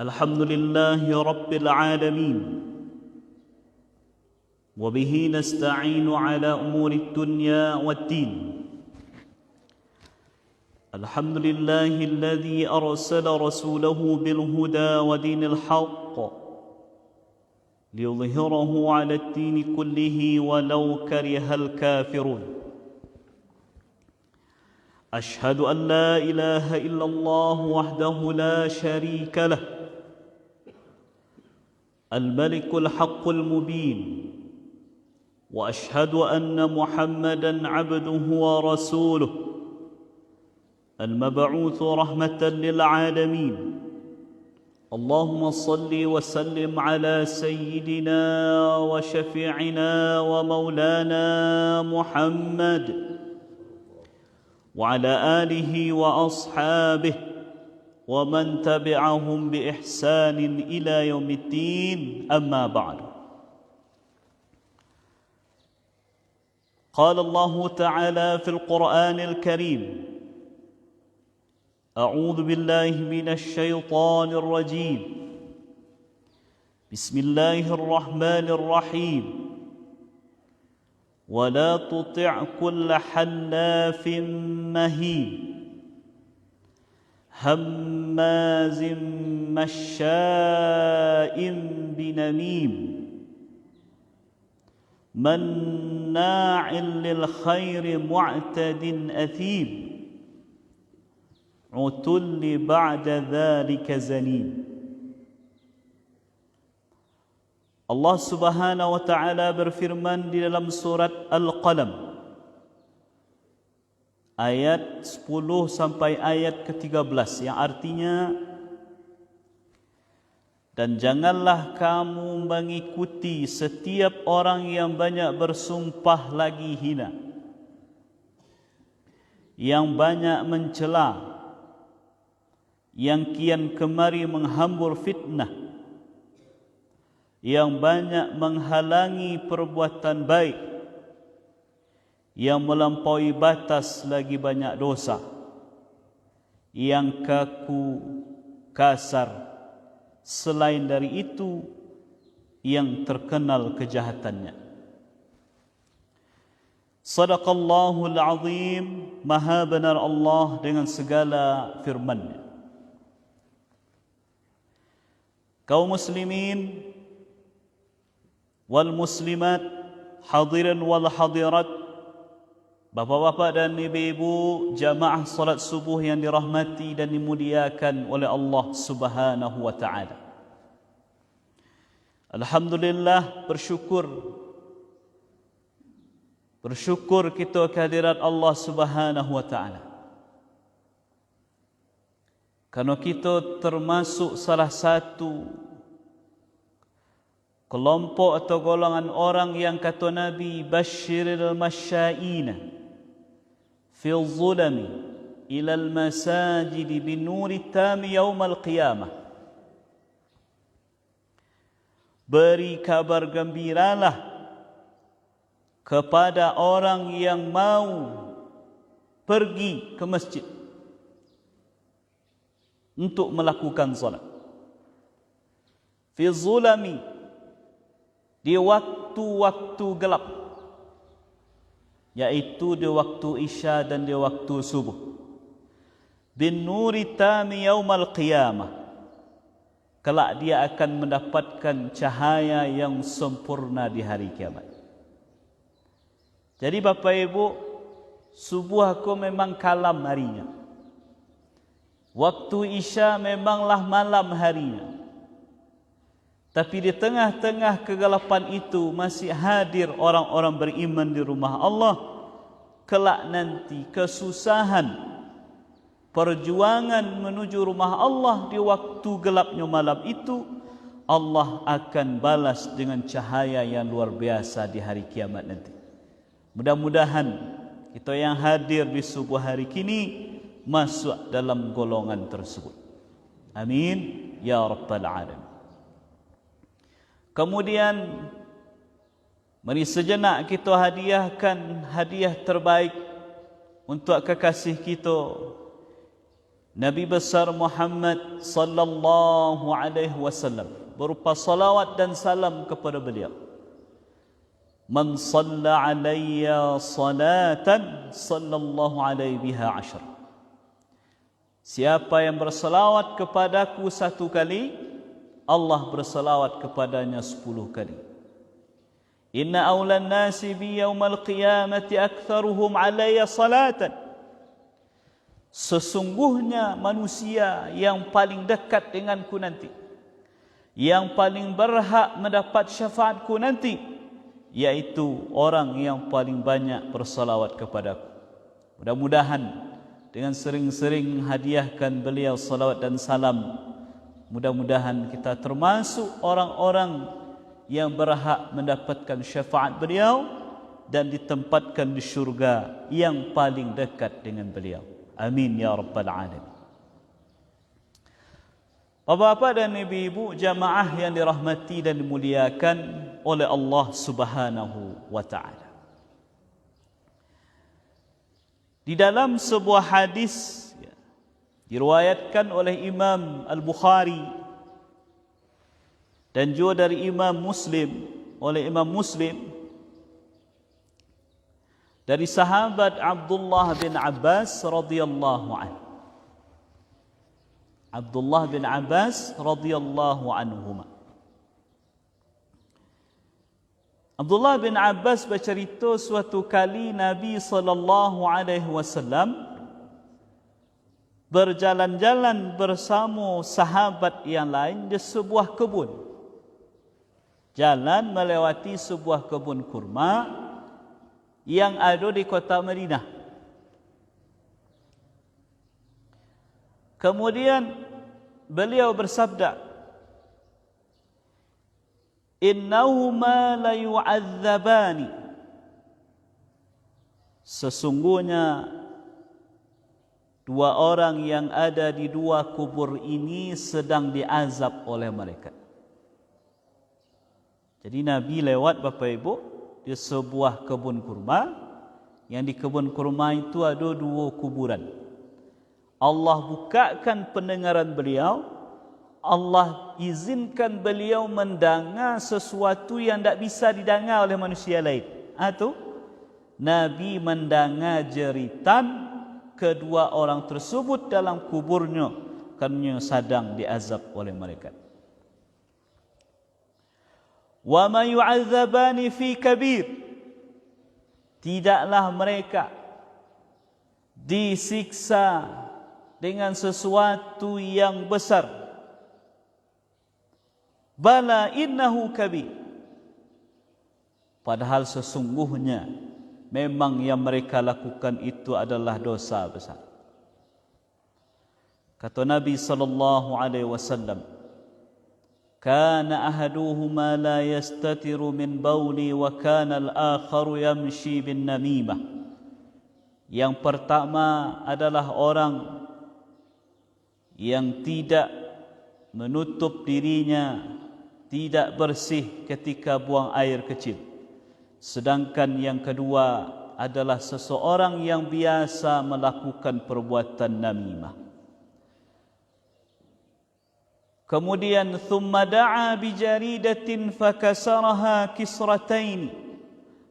الحمد لله رب العالمين وبه نستعين على أمور الدنيا والدين. الحمد لله الذي أرسل رسوله بالهدى ودين الحق ليظهره على الدين كله ولو كره الكافرون. أشهد أن لا إله إلا الله وحده لا شريك له الملك الحق المبين، وأشهد أن محمدًا عبده ورسوله المبعوث رحمة للعالمين. اللهم صل وسلم على سيدنا وشفيعنا ومولانا محمد وعلى آله وأصحابه ومن تبعهم بإحسان إلى يوم الدين. أما بعد، قال الله تعالى في القرآن الكريم: أعوذ بالله من الشيطان الرجيم، بسم الله الرحمن الرحيم، ولا تطع كل حلاف مهين هماز مشاء بنميم مناع للخير معتد أثيم عتل بعد ذلك زنيم. Allah Subhanahu wa taala berfirman di dalam surat Al-Qalam ayat 10 sampai ayat ke-13 yang artinya, dan janganlah kamu mengikuti setiap orang yang banyak bersumpah lagi hina, yang banyak mencela, yang kian kemari menghambur fitnah, yang banyak menghalangi perbuatan baik, yang melampaui batas lagi banyak dosa, yang kaku, kasar, selain dari itu yang terkenal kejahatannya. Sadaqallahul azim, maha benar Allah dengan segala firman-Nya. Kaum muslimin wal muslimat, hadirin wal hadirat, bapa-bapa dan ibu-ibu jamaah salat subuh yang dirahmati dan dimuliakan oleh Allah Subhanahu wa taala. Alhamdulillah, bersyukur kita kehadirat Allah Subhanahu wa taala. Karena kita termasuk salah satu kelompok atau golongan orang yang kata Nabi, basyiril masya'ina fil zulami ilal masajidi bin nuri tami yaumal qiyamah. Beri kabar gembiralah kepada orang yang mau pergi ke masjid untuk melakukan salat fi zulami, di waktu-waktu gelap, yaitu di waktu isya dan di waktu subuh. Bin nuri tami yaumal qiyamah, kelak dia akan mendapatkan cahaya yang sempurna di hari kiamat. Jadi Bapak Ibu, subuh aku memang kalam harinya, waktu isya memanglah malam harinya. Tapi di tengah-tengah kegelapan itu masih hadir orang-orang beriman di rumah Allah. Kelak nanti kesusahan, perjuangan menuju rumah Allah di waktu gelapnya malam itu, Allah akan balas dengan cahaya yang luar biasa di hari kiamat nanti. Mudah-mudahan kita yang hadir di subuh hari kini masuk dalam golongan tersebut. Amin ya rabbal alamin. Kemudian mari sejenak kita hadiahkan hadiah terbaik untuk kekasih kita Nabi besar Muhammad sallallahu alaihi wasallam berupa salawat dan salam kepada beliau. Man shalla alayya salatan sallallahu alaihi biha 10. Siapa yang bersalawat kepadaku 1 kali, Allah bersalawat kepadanya 10 kali. Inna awlan nasi bi yaumal qiyamati aktsaruhum alayya salatan. Sesungguhnya manusia yang paling dekat denganku nanti, yang paling berhak mendapat syafaatku nanti, yaitu orang yang paling banyak bersalawat kepadaku. Mudah-mudahan dengan sering-sering hadiahkan beliau salawat dan salam, mudah-mudahan kita termasuk orang-orang yang berhak mendapatkan syafaat beliau dan ditempatkan di syurga yang paling dekat dengan beliau. Amin ya rabbal alamin. Bapak-bapak dan ibu-ibu jamaah yang dirahmati dan dimuliakan oleh Allah Subhanahu wa taala. Di dalam sebuah hadis diriwayatkan oleh Imam Al-Bukhari dan juga dari Imam Muslim, oleh Imam Muslim dari sahabat Abdullah bin Abbas radhiyallahu anhu. Abdullah bin Abbas radhiyallahu anhuma. Abdullah bin Abbas bercerita suatu kali Nabi sallallahu alaihi wasallam berjalan-jalan bersama sahabat yang lain di sebuah kebun. Jalan melewati sebuah kebun kurma yang ada di kota Madinah. Kemudian beliau bersabda, innahuma la yu'adzabani. Sesungguhnya 2 orang yang ada di 2 kubur ini sedang diazab oleh malaikat. Jadi Nabi lewat Bapak Ibu di sebuah kebun kurma, yang di kebun kurma itu ada 2 kuburan. Allah bukakan pendengaran beliau, Allah izinkan beliau mendengar sesuatu yang tak bisa didengar oleh manusia lain. Itu Nabi mendengar jeritan kedua orang tersebut dalam kuburnya kerana sedang diazab oleh malaikat. Wa ma yu'adzabani fi kabir. Tidaklah mereka disiksa dengan sesuatu yang besar. Bala innahu kabir. Padahal sesungguhnya memang yang mereka lakukan itu adalah dosa besar. Kata Nabi sallallahu alaihi wasallam, kana ahaduhuma la yastatiru min bauli wa kana al-akharu yamshi bin namimah. Yang pertama adalah orang yang tidak menutup dirinya, tidak bersih ketika buang air kecil. Sedangkan yang kedua adalah seseorang yang biasa melakukan perbuatan namimah. Kemudian thumma da'a bi jaridatin fakasaraha kisratain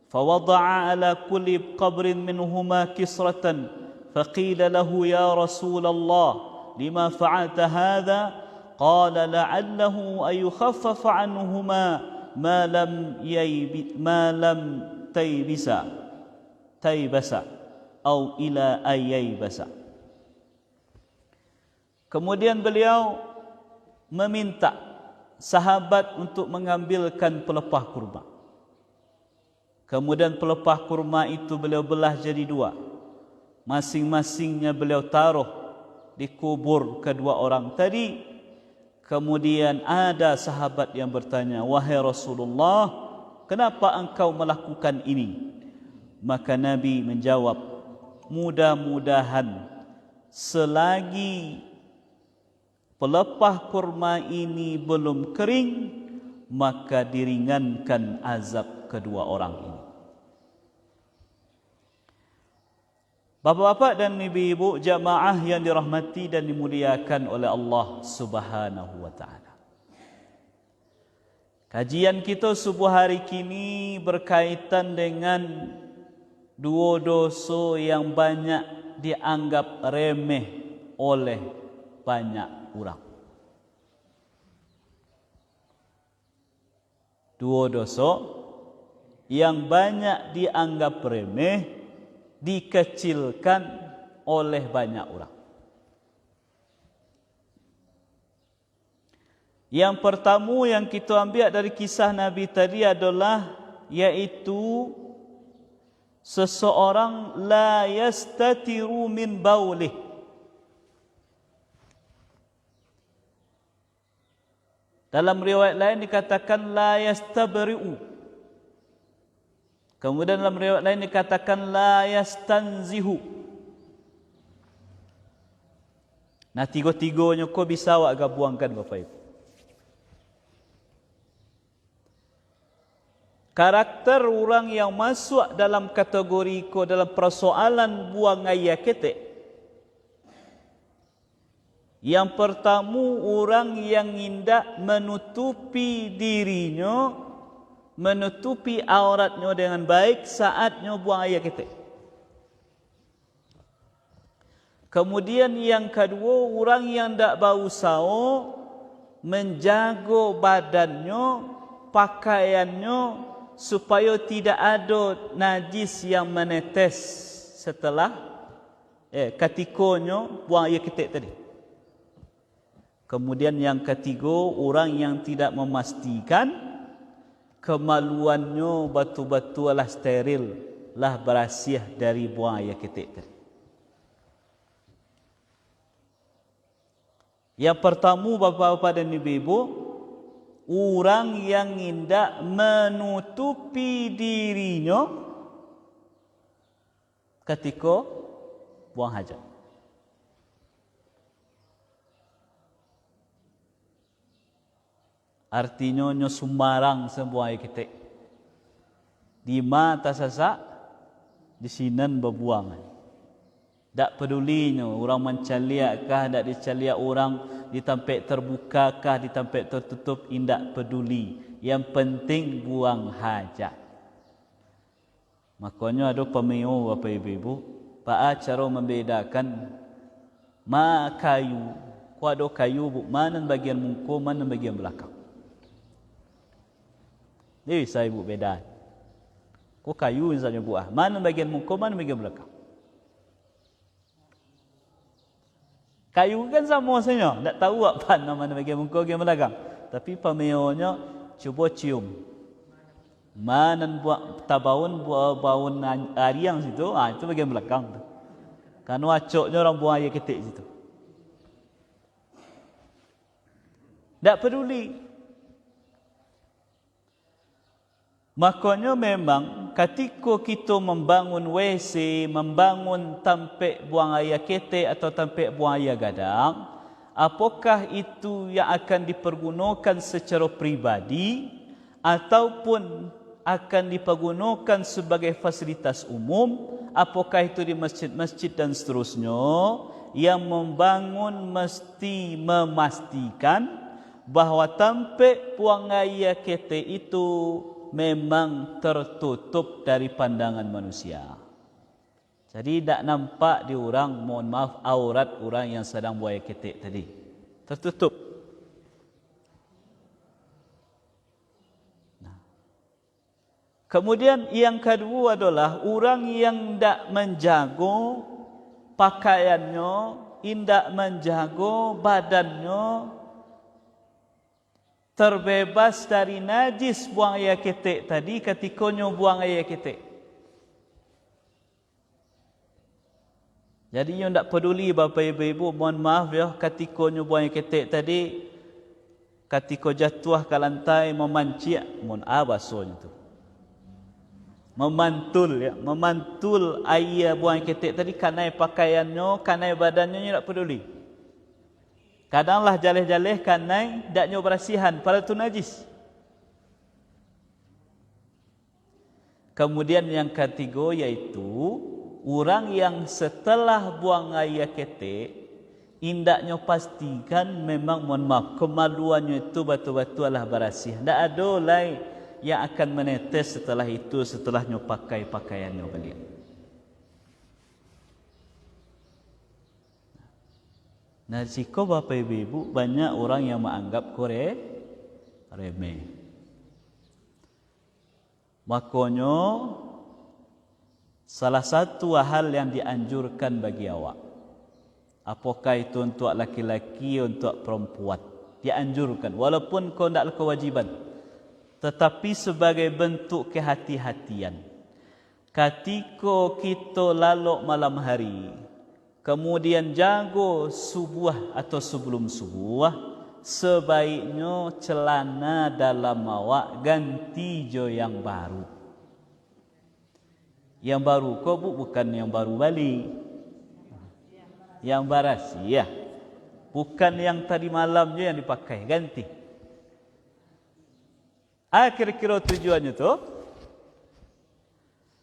fawada'a ala kulli qabrin minhuma kisratan faqila lahu ya Rasulullah lima fa'alta hadha qala la'allahu ay yukhaffafa anhuma ma lam taybasa atau ila ayaybasa. Kemudian beliau meminta sahabat untuk mengambilkan pelepah kurma. Kemudian pelepah kurma itu beliau belah jadi 2. Masing-masingnya beliau taruh di kubur kedua orang tadi. Kemudian ada sahabat yang bertanya, wahai Rasulullah, kenapa engkau melakukan ini? Maka Nabi menjawab, mudah-mudahan selagi pelepah kurma ini belum kering, maka diringankan azab kedua orang ini. Bapak-bapak dan ibu-ibu jamaah yang dirahmati dan dimuliakan oleh Allah Subhanahu wa taala. Kajian kita subuh hari kini berkaitan dengan dua dosa yang banyak dianggap remeh oleh banyak orang. Dua dosa yang banyak dianggap remeh, dikecilkan oleh banyak orang. Yang pertama yang kita ambil dari kisah Nabi tadi adalah yaitu seseorang la yastatiru min baulih. Dalam riwayat lain dikatakan la yastabri'u. Kemudian dalam riwayat lain dikatakan la yastanzihu. Nah, tiga-tiganya kau bisa awak gabungkan Bapak Ibu. Karakter orang yang masuk dalam kategori ko dalam persoalan buang air ketek. Yang pertama, orang yang hendak menutupi dirinya, menutupi auratnya dengan baik saatnya buang air ketek. Kemudian yang kedua, orang yang tak bau sao menjaga badannya, pakaiannya supaya tidak ada najis yang menetes setelah ketikanya buang air ketek tadi. Kemudian yang ketiga, orang yang tidak memastikan kemaluannya betul-betul lah steril, lah bersih dari buang air ketek tadi. Yang pertama, bapak-bapak dan ibu-ibu, orang yang hendak menutupi dirinya ketika buang hajat. Artinya nyo sembarang sembuang air ketek. Di mata sasak, di sinan berbuang. Tak pedulinya orang mencaliakkah, tak dicaliak orang, di tempat terbukakah, di tempat tertutup, indak peduli. Yang penting buang hajat. Makanya ada pemeo Bapak Ibu, Pak cara membedakan ma kayu, ku ada kayu mana bagian muka, mana bagian belakang. Ini saya ibu beda. Ku kayu misalnya buah, mana bagian muka, mana bagian belakang. Kayu kan sama saja, tak tahu apa mana bagian muka, bagian belakang. Tapi pameonya cuba cium. Mana buat tabaun, buat baun ariang situ, itu bagian belakang. Karena acoknya orang buang air ketik situ. Tak peduli. Makanya memang ketika kita membangun WC, membangun tempat buang air ketek atau tempat buang air gadang, apakah itu yang akan dipergunakan secara pribadi ataupun akan dipergunakan sebagai fasilitas umum, apakah itu di masjid-masjid dan seterusnya, yang membangun mesti memastikan bahawa tempat buang air ketek itu memang tertutup dari pandangan manusia. Jadi tak nampak di orang, mohon maaf, aurat orang yang sedang buang air ketek tadi. Tertutup. Kemudian yang kedua adalah orang yang tak menjaga pakaiannya, tidak menjaga badannya, terbebas dari najis buang air ketek tadi ketika buang air ketek. Jadi yang tak peduli Bapak Ibu, mohon maaf ya, ketika buang air ketek tadi, ketika jatuh ke lantai memancik, mohon basuhnya tu. Memantul ya, memantul air buang air ketek tadi kanai pakaiannya, kanai badannya, tak peduli. Kadanglah jaleh-jaleh kanai daknya berasihan, pada tu najis. Kemudian yang ketiga yaitu orang yang setelah buang air ketek, indaknya pastikan memang mohon maaf, kemaluannya itu betul-betul adalah bersih. Tak ada lain yang akan menetes setelah itu, setelahnya pakai pakaiannya balik. Nah, jika Bapak Ibu, banyak orang yang menganggap remeh. Makanya salah satu hal yang dianjurkan bagi awak, apakah itu untuk laki-laki, untuk perempuan, dianjurkan walaupun kau tidak kewajiban, tetapi sebagai bentuk kehati-hatian. Ketika kita laluk malam hari, kemudian jago subuh atau sebelum subuh, sebaiknya celana dalam awak ganti jo yang baru. Yang baru kau bukan yang baru balik, yang barasi ya, bukan yang tadi malam je yang dipakai, ganti. Kira-kira tujuannya tu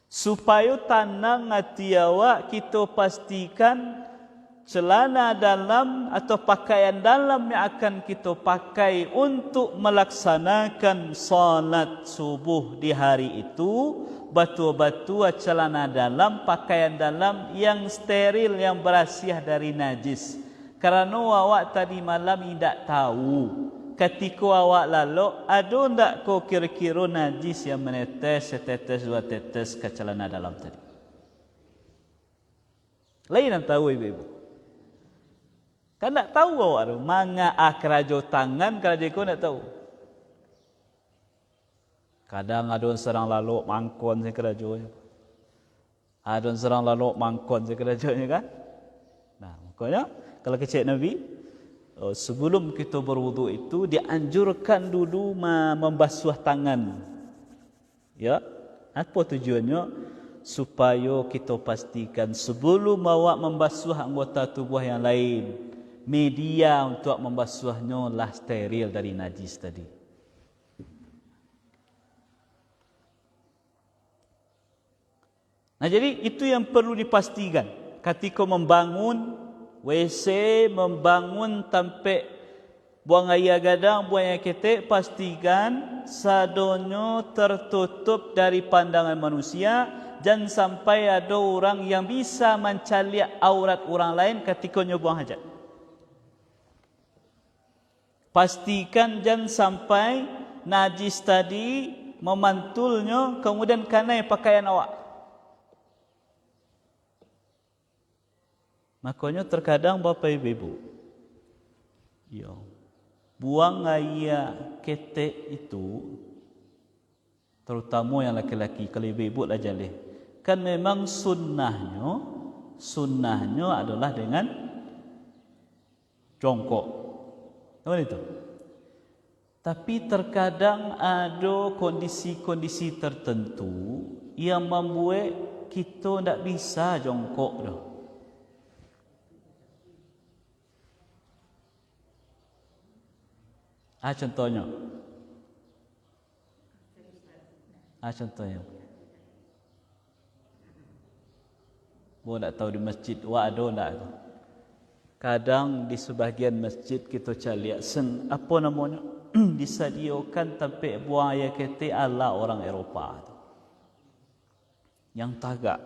supaya tanang hati awak, kita pastikan celana dalam atau pakaian dalam yang akan kita pakai untuk melaksanakan salat subuh di hari itu betul-betul celana dalam, pakaian dalam yang steril, yang bersih dari najis. Kerana awak tadi malam tidak tahu ketika awak lalu ada tak kau kira-kira najis yang menetes setetes dua tetes ke celana dalam tadi. Lain yang tahu ibu-ibu. Kan tak tahu awak tu manga kerajo tangan, kerajo kau tak tahu. Kadang ada serang lalu mangkon si kerajonya. Ada serang lalu mangkon si kerajonya kan. Nah, makanya kalau kecik Nabi, sebelum kita berwudu itu dianjurkan dulu membasuh tangan. Ya, apa tujuannya? Supaya kita pastikan sebelum awak membasuh anggota tubuh yang lain, media untuk membasuhnya lah steril dari najis tadi. Nah, jadi itu yang perlu dipastikan ketika membangun WC, membangun sampai buang air gadang, buang air ketek, pastikan sadonyo tertutup dari pandangan manusia, jangan sampai ada orang yang bisa mencaliak aurat orang lain ketika buang hajat. Pastikan jangan sampai najis tadi memantulnya kemudian kanai pakaian awak. Makanya terkadang Bapak Ibu, ya, buang air ketek itu, terutama yang laki-laki, kalau ibu-ibu lah jalih, kan memang sunnahnya adalah dengan jongkok. Apa itu? Tapi terkadang ada kondisi-kondisi tertentu yang membuat kita tidak bisa jongkok dah. Contohnya. Contohnya. Boleh tak tahu di masjid ada tak? Kadang di sebahagian masjid kita cari apa namanya? Disediakan tempat buang air ketek ala orang Eropah. Yang tagak.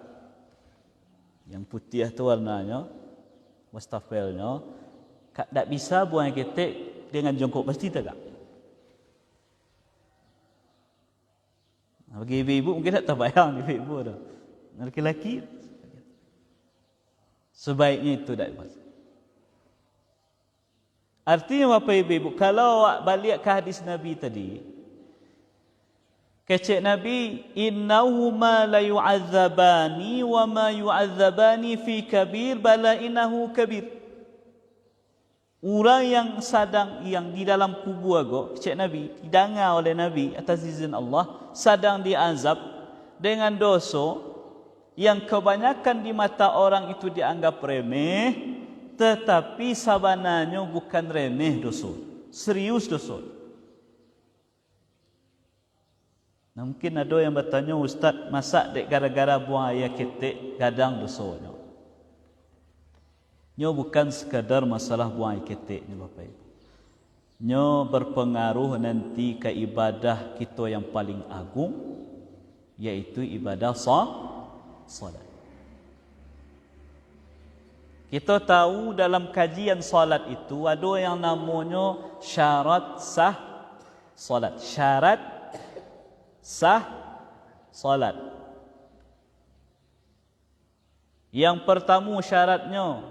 Yang putih tu warnanya, wastafel-nya, tak bisa buang air ketek dengan jongkok, pasti tegak. Bagi ibu-ibu mungkin tak terbayang ibu-ibu tu. Laki-laki sebaiknya itu tak pas. Artinya apa ibu-ibu? Kalau awak balik ke hadis Nabi tadi, kecek Nabi, innahuma la yu'adzabani wa ma yu'adzabani fi kabir bala innahu kabir. Orang yang sedang yang di dalam kubur agak, Cik Nabi, didengar oleh Nabi atas izin Allah, sedang diazab dengan dosa yang kebanyakan di mata orang itu dianggap remeh, tetapi sebenarnya bukan remeh dosa, serius dosa. Mungkin ada yang bertanya, Ustaz, masak dek gara-gara buang air ketek gadang dosanya. Nyo bukan sekadar masalah buang air ketek ni Bapak Ibu. Nyo berpengaruh nanti ke ibadah kita yang paling agung, yaitu ibadah salat. Kita tahu dalam kajian salat itu ada yang namanya syarat sah salat. Syarat sah salat. Yang pertama syaratnya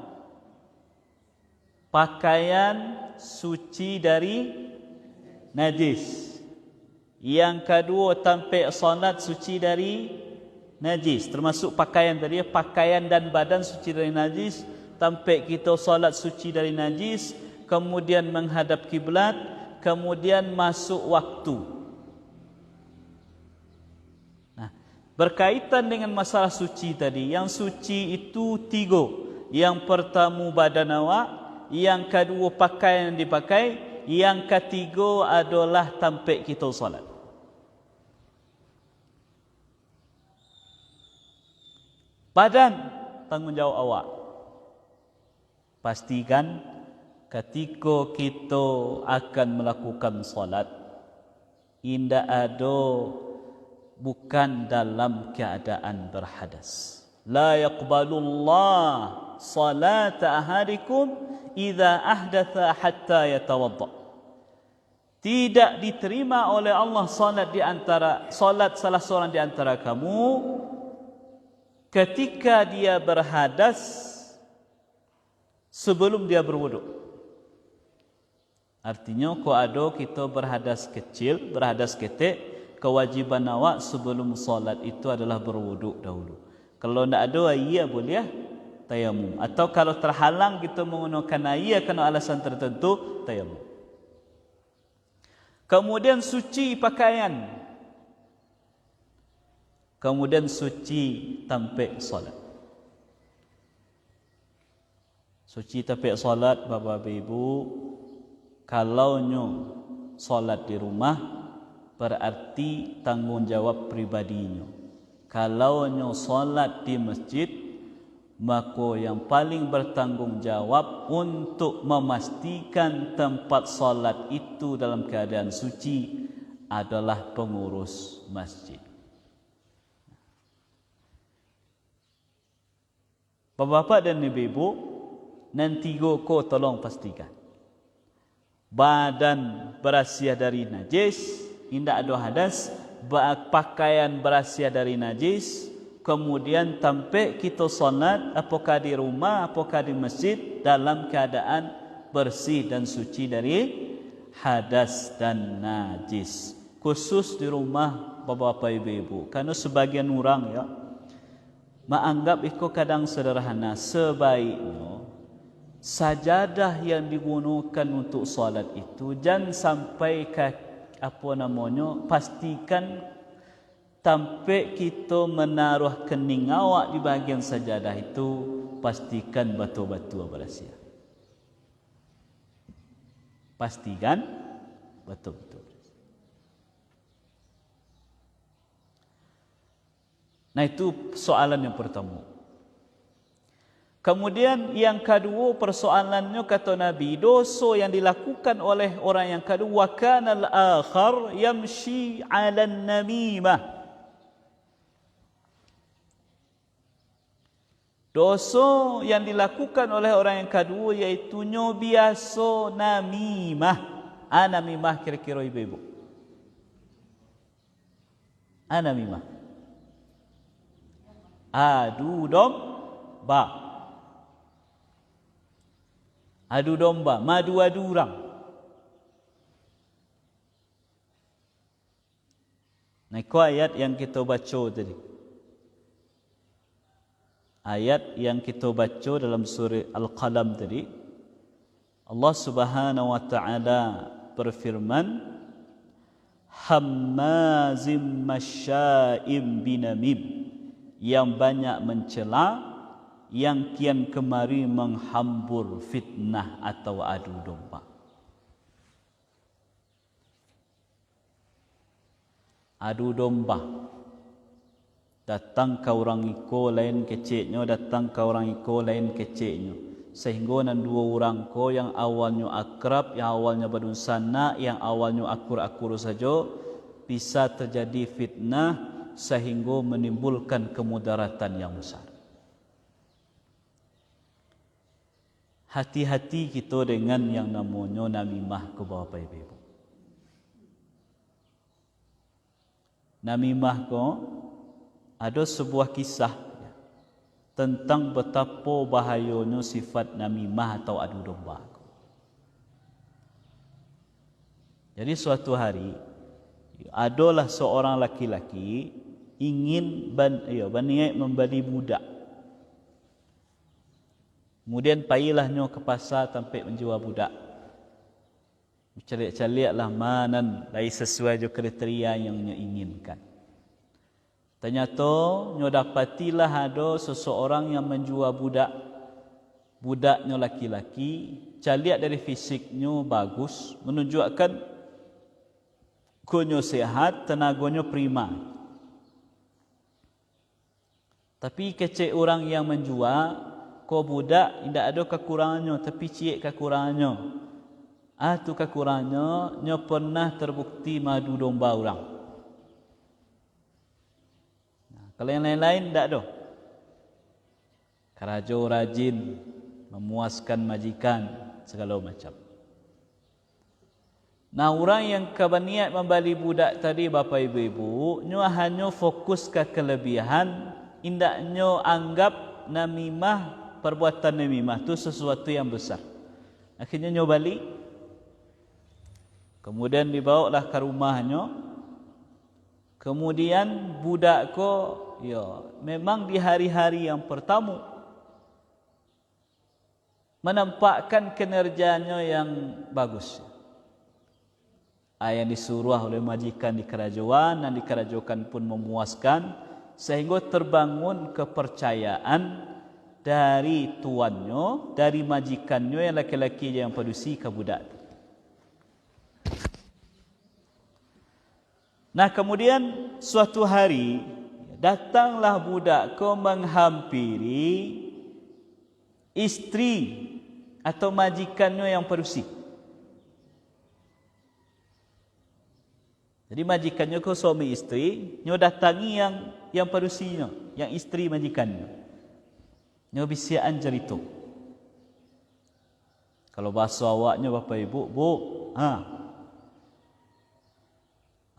pakaian suci dari najis. Yang kedua tampik salat suci dari najis. Termasuk pakaian tadi, pakaian dan badan suci dari najis. Tampik kita salat suci dari najis, kemudian menghadap kiblat, kemudian masuk waktu. Nah, berkaitan dengan masalah suci tadi, yang suci itu 3. Yang pertama badan awak, yang kedua pakaian yang dipakai, yang ketiga adalah tampik kita salat. Badan tanggungjawab awak. Pastikan ketika kita akan melakukan salat, indah ada bukan dalam keadaan berhadas. La yaqbalullah salata ahadikum idza ahdatha hatta yatawadda. Tidak diterima oleh Allah salat salah seorang di antara kamu ketika dia berhadas sebelum dia berwuduk. Artinya kalau ada kita berhadas kecil, berhadas ketek, kewajiban awak sebelum solat itu adalah berwuduk dahulu. Kalau tidak ada air boleh tayamum. Atau kalau terhalang kita menggunakan air kerana alasan tertentu, tayamum. Kemudian suci pakaian. Kemudian suci tampik solat. Suci tampik solat Bapak Ibu, kalau nyo solat di rumah berarti tanggungjawab pribadinya. Kalau nyo solat di masjid, maka yang paling bertanggungjawab untuk memastikan tempat solat itu dalam keadaan suci adalah pengurus masjid. Bapak-bapak dan ibu-ibu, nanti ko tolong pastikan badan berasiah dari najis, indak ada hadas, pakaian berasiah dari najis, kemudian tampik kita solat apakah di rumah apakah di masjid dalam keadaan bersih dan suci dari hadas dan najis. Khusus di rumah bapak-bapak ibu-ibu, karena sebagian orang ya menganggap itu kadang sederhana. Sebaiknya sajadah yang digunakan untuk solat itu jangan sampai ke pastikan tampik kita menaruh kening awak di bahagian sajadah itu, pastikan batu-batu berasiah. Pastikan batu-batu. Nah, itu soalan yang pertama. Kemudian yang kedua persoalannya kata Nabi, dosa yang dilakukan oleh orang yang kedua, wa kana al-akhar yamshi 'ala an-namimah. Dosa yang dilakukan oleh orang yang kedua iaitu biasa namimah. Namimah kira-kira ibu-ibu. Namimah. Adu domba. Adu domba, madu-adu orang. Nah, itu ayat yang kita baca tadi. Ayat yang kita baca dalam surah Al-Qalam tadi. Allah Subhanahu wa taala berfirman, hammazim masya'im binamim, yang banyak mencela, yang kian kemari menghambur fitnah atau adu domba. adu domba. Datang ke orang iko lain kecilnya, datang ke orang iko lain kecilnya. Sehingga nan dua orang ko yang awalnya akrab, yang awalnya berunsana, yang awalnya akur-akur saja, bisa terjadi fitnah sehingga menimbulkan kemudaratan yang besar. Hati-hati kita dengan yang namanya namimah ke Bapak Ibu. Namimah ko ada sebuah kisah tentang betapa bahayanya sifat namimah atau adu domba. Jadi suatu hari adalah seorang laki-laki ingin berniat membeli budak. Kemudian pailahnya ke pasar sampai menjual budak. Cari-carilah mana lai sesuai jo kriteria yang nyo inginkan. Ternyata nyo dapatilah ada seseorang yang menjual budak. Budaknya laki-laki, caliat dari fisiknya bagus, menunjukkan konyo sehat, tenaganya prima. Tapi kecil orang yang menjual, ko budak tidak ada kekurangannya, tapi cik kekurangannya. Tu kekurangannya, nyo pernah terbukti madu domba orang. Kalau yang lain-lain tidak ada. Kerajo rajin, memuaskan majikan, segala macam. Nah, orang yang berniat membeli budak tadi, Bapak Ibu-Ibu, nyo hanya fokus ke kelebihan, indaknya anggap namimah, perbuatan namimah itu sesuatu yang besar. Akhirnya nyo balik. Kemudian dibawalah ke rumahnya. Kemudian budak ko memang di hari-hari yang pertama menampakkan kinerjanya yang bagus. Yang disuruh oleh majikan di kerajaan dan di kerajaan pun memuaskan sehingga terbangun kepercayaan dari tuannya, dari majikannya yang laki-laki yang produksi ke budak. Nah, kemudian suatu hari datanglah budak ko menghampiri istri atau majikannya yang produksi. Jadi majikannya ko suami istri, nyo datangi yang produksinya, yang istri majikannya. Nyo bisiaan cerita. Kalau bahasa awaknya Bapak Ibu,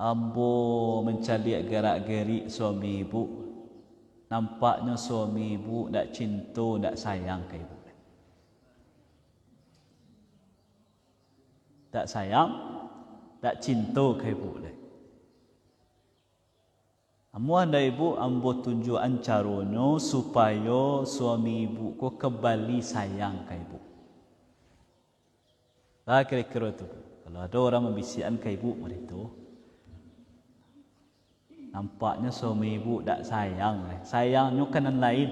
ambo mencari gerak-gerik suami ibu. Nampaknya suami ibu tak cinta, tak sayang ke ibu. Tak sayang, tak cinta ke ibu. Amuan dah ibu, ambo tunjukan caranya supaya suami ibu ko kembali sayang ke ibu. Kira-kira itu. Kalau ada orang membisikkan ke ibu begitu, nampaknya suami ibu tak sayang. Sayangnya kanan lain.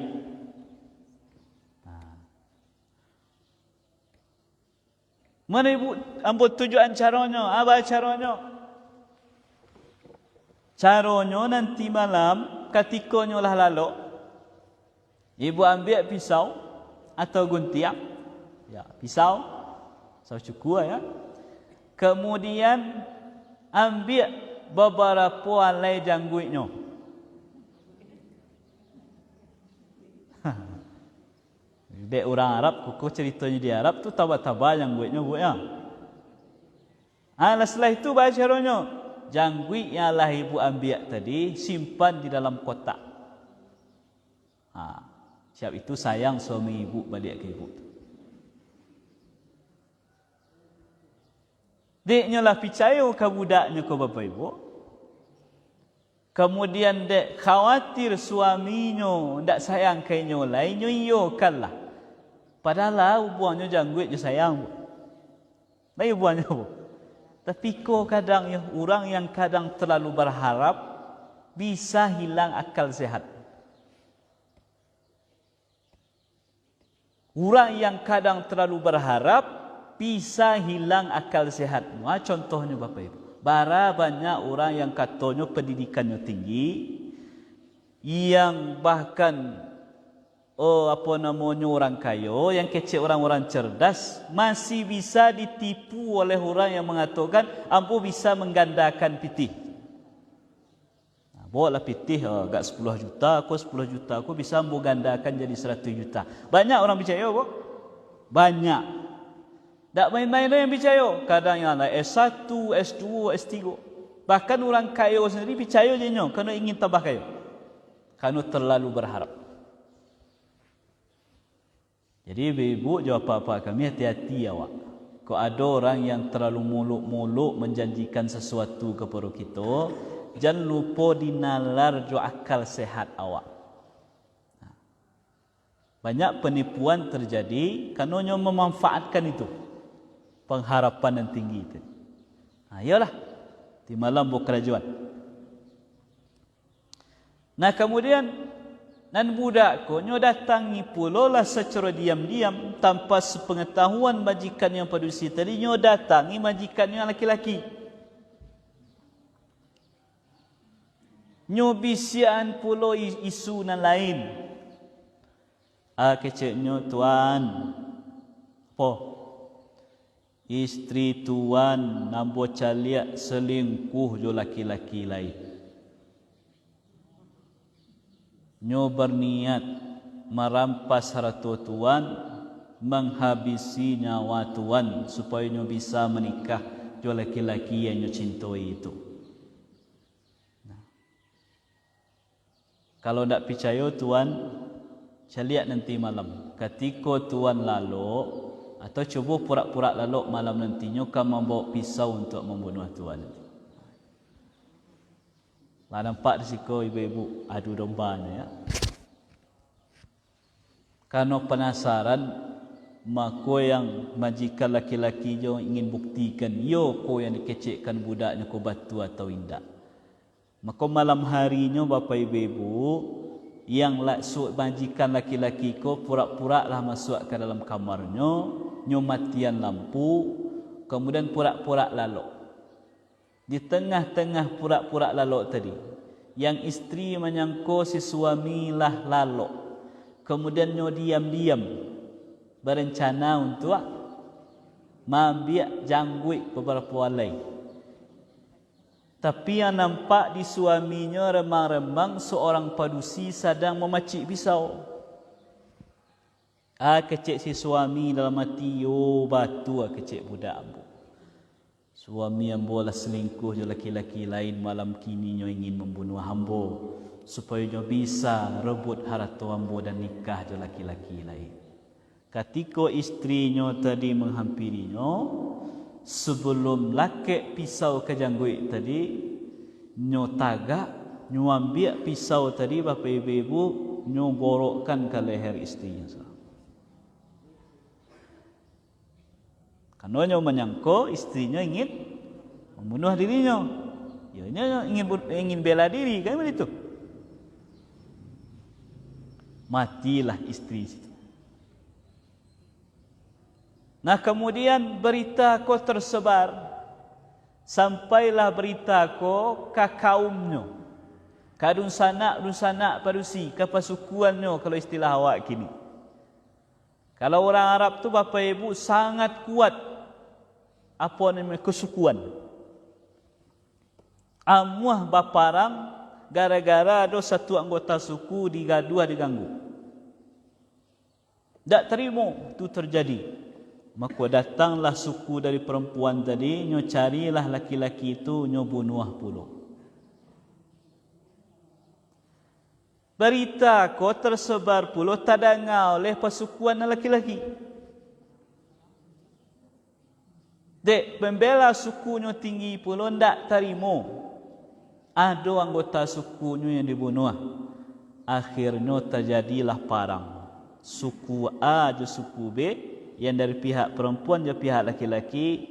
Mana ibu ambo tujuan caranya? Apa caranya? Caranya nanti malam ketika nyolah lalu, ibu ambil pisau atau guntiang. Pisau cukup ya. Kemudian ambil beberapa alai jangguitnya. Dek orang Arab, kuku ceritanya di Arab tu taba-taba jangguitnya bu ya. Setelah itu baca caranya. Jangguit yang lah ibu ambil tadi simpan di dalam kotak. Siap itu sayang suami ibu balik ke ibu. Deknya lah percaya ke budaknya ke Bapak Ibu. Kemudian dek khawatir suaminya tak sayang ke nyo lain, nyo iyokan lah. Padahal buahnya jangguit je sayang. Baik buahnya bu. Tapi kadang orang yang kadang terlalu berharap bisa hilang akal sehat. Orang yang kadang terlalu berharap bisa hilang akal sehat. Contohnya Bapak Ibu. Bara banyak orang yang katanya pendidikannya tinggi, yang bahkan orang kaya, yang kecil orang-orang cerdas, masih bisa ditipu oleh orang yang mengatakan ampu bisa menggandakan pitih. Bawalah pitih agak 10 juta, aku 10 juta, aku bisa ampu gandakan jadi 100 juta. Banyak orang percaya, banyak. Tak main-main yang percaya. Kadang yang lah S1, S2, S3. Bahkan orang kaya sendiri percaya je nyo, kerana ingin tambah kaya. Kerana terlalu berharap. Jadi ibu jawab apa-apa kami, hati-hati awak. Kalau ada orang yang terlalu muluk-muluk menjanjikan sesuatu kepada kita, jangan lupa dinalar jo akal sehat awak. Banyak penipuan terjadi kerana memanfaatkan itu. Pengharapan yang tinggi itu. Iyalah. Di malam berkerajuan. Nah kemudian nan budak ko nyo datangi pulolah secara diam-diam tanpa sepengetahuan majikan yang padusi tadi, nyo datangi majikan yang laki-laki. Nyo bisian pulo isu nan lain. Kecek nyo tuan. Istri tuan nambo caliak selingkuh jo laki-laki lain. Nyo berniat merampas harta tuan, menghabisi nyawa tuan supaya nyo bisa menikah jo laki-laki yang nyo cintai itu. Kalau tidak percaya tuan, caliak nanti malam. Ketika tuan lalu atau cuba pura-pura lalu malam nanti, nyo kan membawa pisau untuk membunuh tuan. Lah nampak risiko ibu-ibu adu dombanya ya. Karena penasaran, maka yang majikan laki-laki jo ingin buktikan yo ko yang dikecekkan budaknya ko batu atau indak. Maka malam harinya bapa ibu-ibu yang laksuk majikan laki-laki ko pura-pura lah masuk ke dalam kamarnya, nyo matian lampu, kemudian pura-pura lalu. Di tengah-tengah pura-pura lalu tadi, yang istri menyangka si suami lah lalu, kemudian nyo diam-diam berencana untuk mambiak janggui beberapa walai. Tapi yang nampak di suaminya remang-remang seorang padusi sedang memacik pisau. Kecek si suami dalam hati, yo batu kecek budak ambu. Suami ambo lah selingkuh jo laki-laki lain, malam kini nyo ingin membunuh ambo supaya nyo bisa rebut harta ambo dan nikah jo laki-laki lain. Ketika istrinya tadi menghampirinya, sebelum lakek pisau ke janggui tadi, nyo tagak, nyo ambil pisau tadi bapa ibu-ibu, nyo borokkan ke leher istrinya. Karena nyo menyangka istrinya ingin membunuh dirinya. Ya, nyo ingin bela diri, kan begitu. Matilah istri itu. Nah kemudian berita ko tersebar, sampailah berita ko ke kaumnya, kadun sanak padusi, ke pasukuannya kalau istilah awak kini. Kalau orang Arab tu bapa ibu sangat kuat apa namanya kesukuan. Amuah baparang gara-gara ada satu anggota suku digaduh diganggu. Tak terima itu terjadi. Maka datanglah suku dari perempuan tadi, nyo carilah laki-laki itu, nyo bunuh pula. Berita ko tersebar pula tadanga oleh pasukuan laki-laki. Dek, pembela sukunya tinggi pula ndak terima. Ada anggota sukunya yang dibunuh. Akhirnya terjadilah perang. Suku A dan suku B, yang dari pihak perempuan dan pihak laki-laki,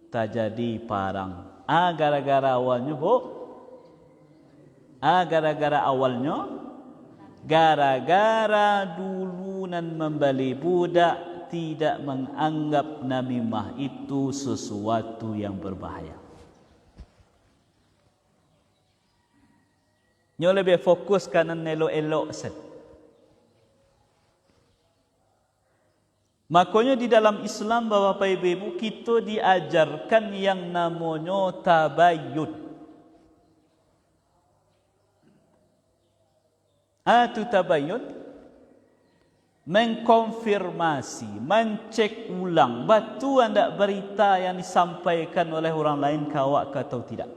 terjadi perang. Gara-gara awalnya gara-gara dulu nan membeli budak tidak menganggap namimah itu sesuatu yang berbahaya. Nyo lebih fokus kanan elok-elok set. Makanya di dalam Islam Bapak Ibu kita diajarkan yang namanya tabayyun. Atu tabayyun mengkonfirmasi, mencek ulang batu anda berita yang disampaikan oleh orang lain kawak atau tidak.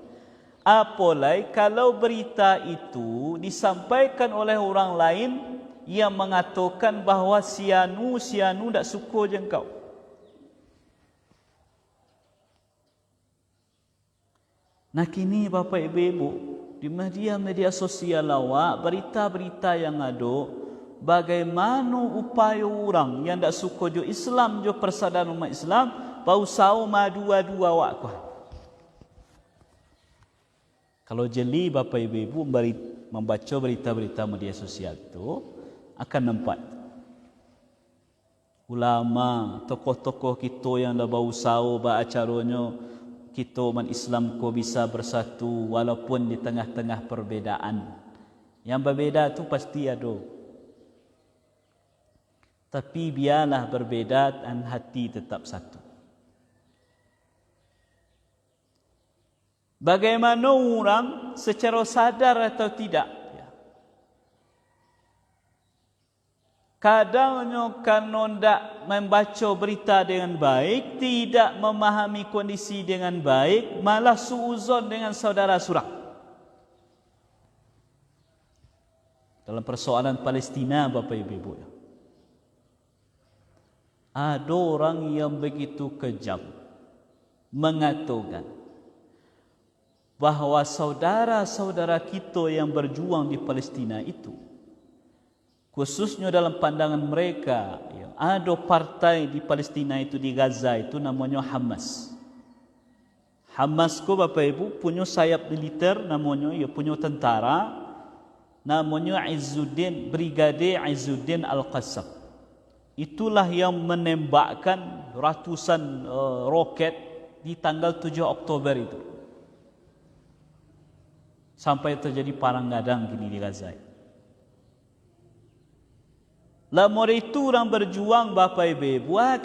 Apalagi kalau berita itu disampaikan oleh orang lain yang mengatakan bahawa sianu tak suka je engkau. Nah kini Bapak Ibu di media sosial awak berita-berita yang ada bagaimana upaya orang yang tak suka jo Islam, jo persaudaraan umat Islam bau sau madu-adu awak kuat. Kalau jeli Bapak Ibu membaca berita-berita media sosial itu akan nampak ulama, tokoh-tokoh kita yang dah bau sau acaranya kita umat Islam ko bisa bersatu walaupun di tengah-tengah perbedaan. Yang berbeza tu pasti ada. Tapi biarlah berbeza dan hati tetap satu. Bagaimana orang secara sadar atau tidak, kadangnya kalau tidak membaca berita dengan baik, tidak memahami kondisi dengan baik, malah suuzon dengan saudara surang. Dalam persoalan Palestina Bapak Ibu, ada orang yang begitu kejam mengatakan bahawa saudara-saudara kita yang berjuang di Palestina itu, khususnya dalam pandangan mereka, ada partai di Palestina itu, di Gaza itu namanya Hamas. Hamas ko Bapak Ibu punya sayap militer namanya, punya tentara namanya Brigade Izzuddin Al-Qassam. Itulah yang menembakkan ratusan roket di tanggal 7 Oktober itu. Sampai terjadi perang gadang kini di Gaza. Lamor itu orang berjuang Bapak Ibu, buah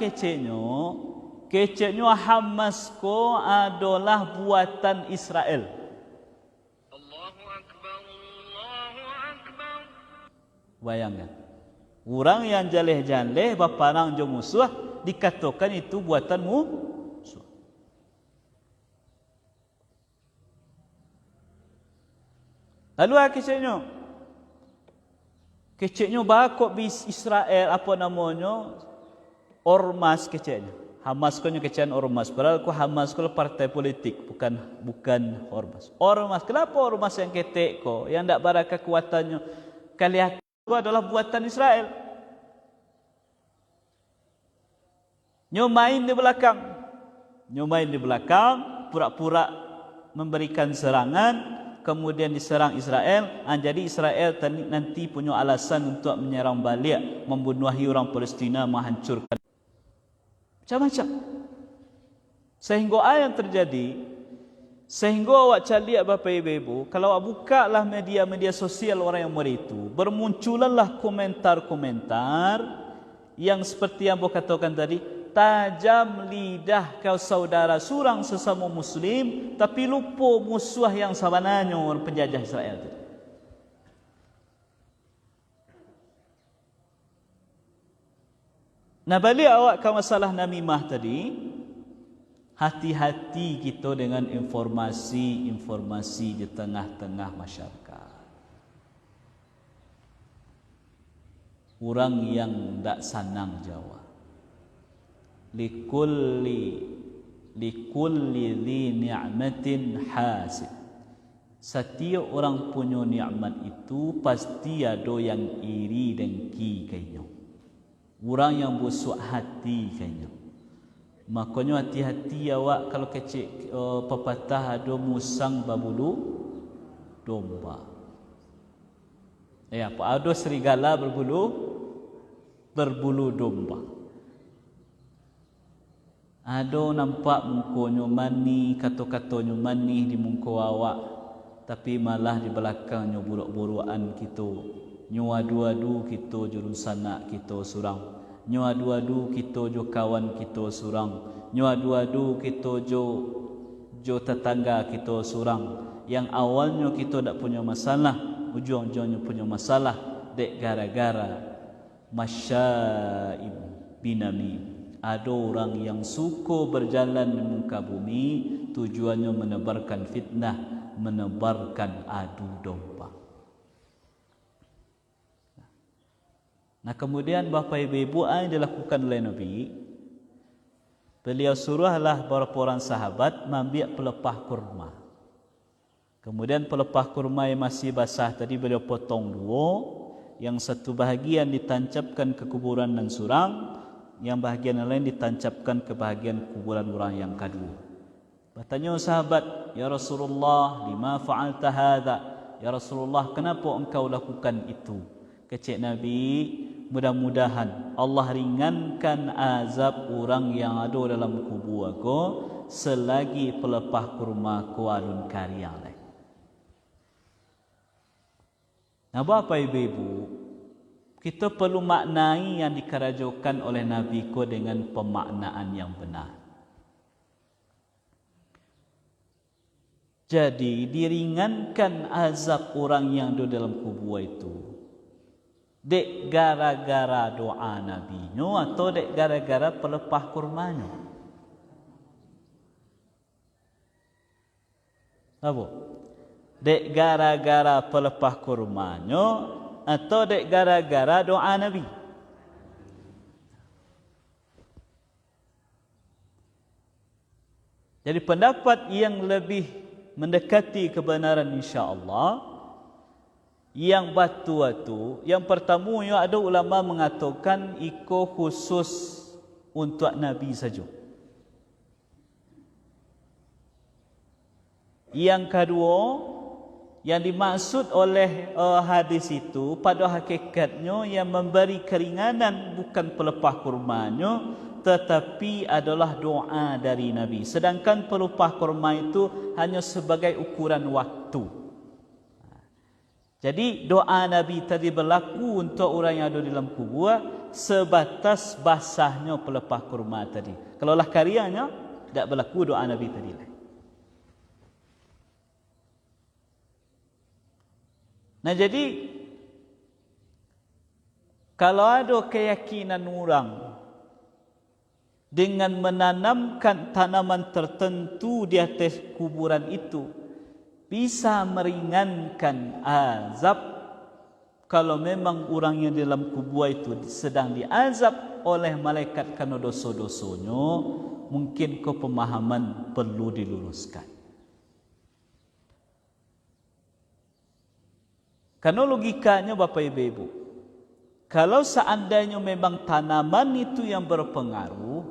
keceknya Hamas ko adalah buatan Israel. Allahu Akbar, Allahu Akbar. Bayangkan, orang yang jaleh-jaleh baparang jo musuh dikatakan itu buatanmu. Lalu keceknya bakok bis Israel apa namanya ormas keceknya. Hamas ko keceknya ormas. Padahal ko Hamas ko partai politik, bukan ormas. Ormas. Kenapa ormas yang ketek ko yang tak bara kekuatannya kalian itu adalah buatan Israel. Nyomain di belakang, pura-pura memberikan serangan. Kemudian diserang Israel, jadi Israel nanti punya alasan untuk menyerang balik, membunuhi orang Palestina, menghancurkan macam-macam. Sehingga apa yang terjadi? Sehingga awak caliak Bapak Ibu, kalau awak buka lah media-media sosial orang yang itu, bermunculanlah komentar-komentar yang seperti yang saya katakan tadi, tajam lidah kau saudara surang sesama Muslim, tapi lupa musuh yang sebenarnya orang penjajah Israel itu. Nah balik awak ke masalah namimah tadi, hati-hati kita dengan informasi-informasi di tengah-tengah masyarakat. Orang yang tak sanang jawab. Likulli dhi ni'matin hasid. Setiap orang punya nikmat itu pasti ada yang iri dengki kayaknya. Orang yang busuk hati kayaknya. Makanya hati-hati awak kalau kecik pepatah ada musang berbulu domba. Ada serigala berbulu domba. Ada nampak mukanya manis, kata-katanya manis di muka awak. tapi malah di belakangnya buruk-burukan kita, nyo adu-adu kita jurun sanak kita surang, nyo adu-adu kita jo kawan kita surang, nyo adu-adu kita jo tetangga kita surang. Yang awalnya kita tak punya masalah, ujung-ujungnya punya masalah dek gara-gara masyaib binamim. Ada orang yang suka berjalan di muka bumi, tujuannya menebarkan fitnah, menebarkan adu domba. Nah, kemudian Bapak Ibu yang dilakukan oleh Nabi, beliau suruhlah beberapa orang sahabat mengambil pelepah kurma. Kemudian pelepah kurma yang masih basah tadi beliau potong dua, yang satu bahagian ditancapkan ke kuburan dan surang, yang bahagian lain ditancapkan ke bahagian kuburan orang yang kedua. Bertanya sahabat, "Ya Rasulullah, lima fa'alta hadha?" Ya Rasulullah, kenapa engkau lakukan itu? Kecik Nabi, mudah-mudahan Allah ringankan azab orang yang ada dalam kubur aku selagi pelepah kurma ku alun karya. Nah, Bapak Ibu, kita perlu maknai yang dikerajokan oleh Nabi ko dengan pemaknaan yang benar. Jadi diringankan azab orang yang ada dalam kubur itu dek gara-gara doa Nabi-nya atau dek gara-gara pelepah kurmanya? Apa? Dek gara-gara pelepah kurmanya atau dek gara-gara doa Nabi? Jadi pendapat yang lebih mendekati kebenaran insya-Allah, yang batu-batu, yang pertama ada ulama mengatakan iko khusus untuk Nabi saja. Yang kedua, yang dimaksud oleh hadis itu pada hakikatnya yang memberi keringanan bukan pelepah kurmanya, tetapi adalah doa dari Nabi. Sedangkan pelepah kurma itu hanya sebagai ukuran waktu. Jadi doa Nabi tadi berlaku untuk orang yang ada di dalam kubur sebatas basahnya pelepah kurma tadi. Kalaulah karyanya, tidak berlaku doa Nabi tadi. Nah, jadi kalau ada keyakinan orang dengan menanamkan tanaman tertentu di atas kuburan itu bisa meringankan azab, kalau memang orang yang dalam kubur itu sedang diazab oleh malaikat karena dosa-dosanya, mungkin kepemahaman perlu diluruskan. Karena logikanya Bapak Ibu, kalau seandainya memang tanaman itu yang berpengaruh,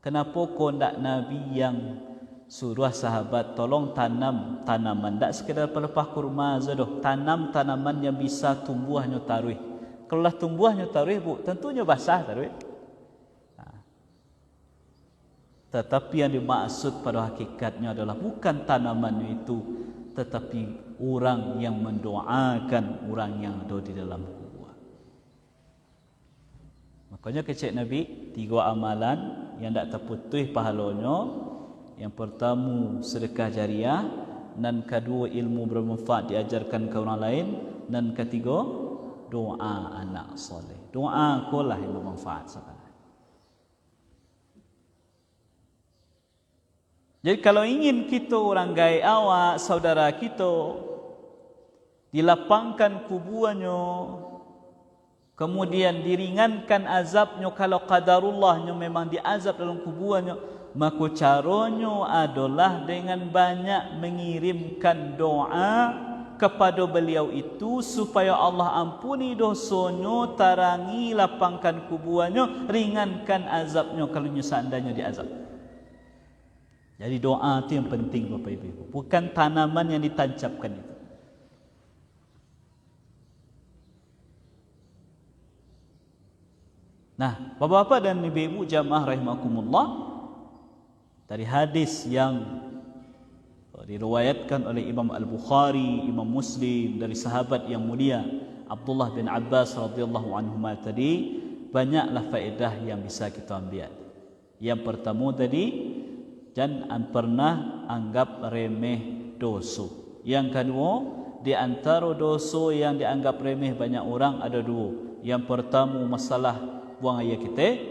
kenapa kok tidak Nabi yang suruh sahabat tolong tanam tanaman, tidak sekedar pelepah kurma saja, tanam tanaman yang bisa tumbuhnya taruh. Kalau tumbuhnya taruh, bu, tentunya basah taruh. Tetapi yang dimaksud pada hakikatnya adalah bukan tanaman itu, tetapi orang yang mendoakan orang yang ada di dalam kubur. Makanya kecik Nabi, 3 amalan yang tak terputus pahalanya. Yang pertama sedekah jariah, dan kedua ilmu bermanfaat diajarkan ke orang lain, dan ketiga doa anak soleh. Doa kolah yang bermanfaat sebenarnya. Jadi kalau ingin kita orang gai awak, saudara kita, dilapangkan kuburannya, kemudian diringankan azabnya kalau qadarullahnya memang diazab dalam kuburannya, maka caranya adalah dengan banyak mengirimkan doa kepada beliau itu supaya Allah ampuni dosanya, tarangi, lapangkan kuburannya, ringankan azabnya kalau seandainya diazab. Jadi doa itu yang penting Bapak Ibu, bukan tanaman yang ditancapkan itu. Nah, Bapak-bapak dan Ibu-ibu jamaah rahimakumullah, dari hadis yang Diriwayatkan oleh Imam Al-Bukhari, Imam Muslim dari sahabat yang mulia Abdullah bin Abbas radhiyallahu anhuma tadi, banyaklah faedah yang bisa kita ambil. Yang pertama tadi, jangan pernah anggap remeh dosa. Yang kedua, di antara dosa yang dianggap remeh banyak orang ada dua. Yang pertama masalah buang air kita,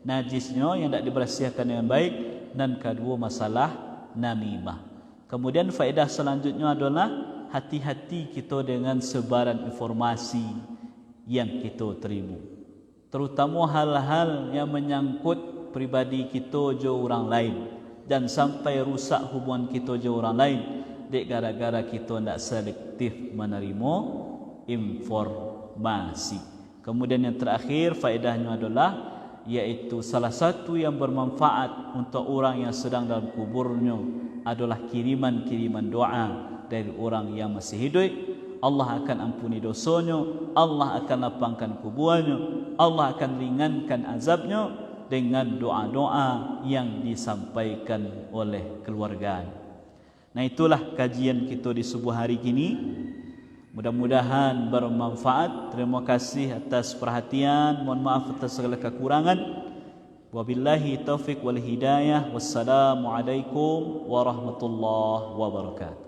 najisnya yang tidak dibersihkan dengan baik, dan kedua masalah namimah. Kemudian faedah selanjutnya adalah hati-hati kita dengan sebaran informasi yang kita terima, terutama hal-hal yang menyangkut pribadi kita je orang lain, dan sampai rusak hubungan kita je orang lain dek gara-gara kita tidak selektif menerima informasi. Kemudian yang terakhir faedahnya adalah yaitu salah satu yang bermanfaat untuk orang yang sedang dalam kuburnya adalah kiriman-kiriman doa dari orang yang masih hidup. Allah akan ampuni dosanya, Allah akan lapangkan kuburannya, Allah akan ringankan azabnya dengan doa-doa yang disampaikan oleh keluarga. Nah, itulah kajian kita di subuh hari ini. Mudah-mudahan bermanfaat. Terima kasih atas perhatian. Mohon maaf atas segala kekurangan. Wabillahi taufiq wal hidayah. Wassalamualaikum warahmatullahi wabarakatuh.